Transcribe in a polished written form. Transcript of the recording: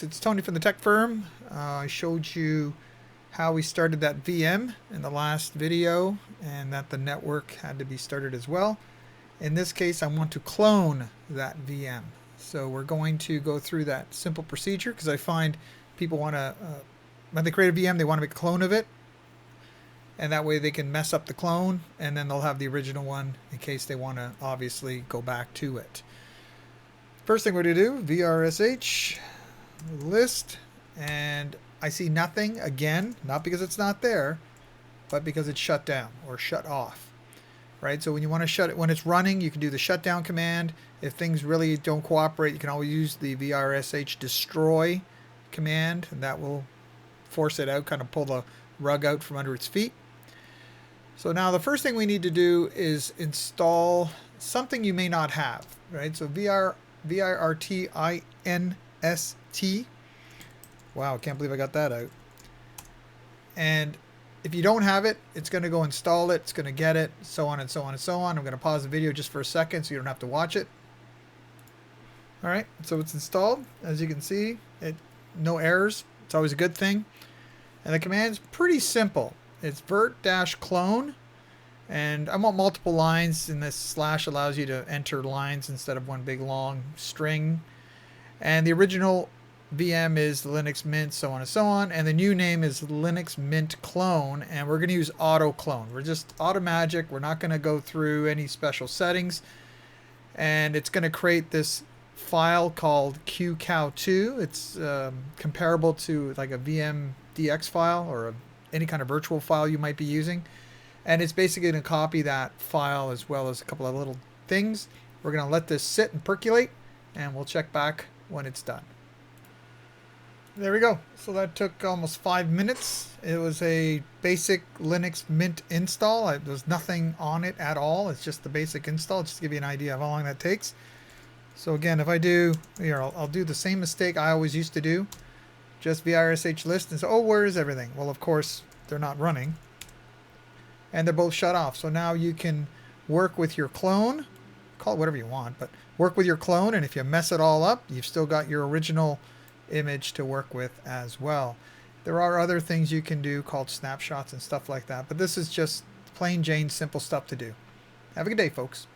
It's Tony from the tech firm. I showed you how we started that VM in the last video and that the network had to be started as well. In this case, I want to clone that VM. So we're going to go through that simple procedure because I find people want to, when they create a VM, they want to make a clone of it. And that way they can mess up the clone and then they'll have the original one in case they want to obviously go back to it. First thing we're going to do, VRSH. List, and I see nothing again, not because it's not there, but because it's shut down or shut off, right? So when you want to shut it, when it's running, you can do the shutdown command. If things really don't cooperate, you can always use the VRSH destroy command, and that will force it out, kind of pull the rug out from under its feet. So now the first thing we need to do is install something you may not have, right? So virt-clone. Wow, I can't believe I got that out. And if you don't have it, it's going to go install it. It's going to get it, so on and so on and so on. I'm going to pause the video just for a second so you don't have to watch it. All right, so it's installed. As you can see, no errors. It's always a good thing. And the command's pretty simple. It's virt-clone. And I want multiple lines, and this slash allows you to enter lines instead of one big long string. And the original VM is Linux Mint, so on and so on. And the new name is Linux Mint Clone. And we're going to use auto clone. We're just automagic. We're not going to go through any special settings. And it's going to create this file called qcow2. It's comparable to like a VMDX file or any kind of virtual file you might be using. And it's basically going to copy that file as well as a couple of little things. We're going to let this sit and percolate. And we'll check back when it's done. There we go. So that took almost 5 minutes. It was a basic Linux Mint install. There's nothing on it at all. It's just the basic install, just to give you an idea of how long that takes. So again, if I do here, I'll do the same mistake I always used to do. Just VRSH list and say, oh, where is everything? Well, of course, they're not running. And they're both shut off. So now you can work with your clone. Call it whatever you want, but work with your clone, and if you mess it all up, you've still got your original image to work with as well. There are other things you can do called snapshots and stuff like that, but this is just plain Jane simple stuff to do. Have a good day, folks.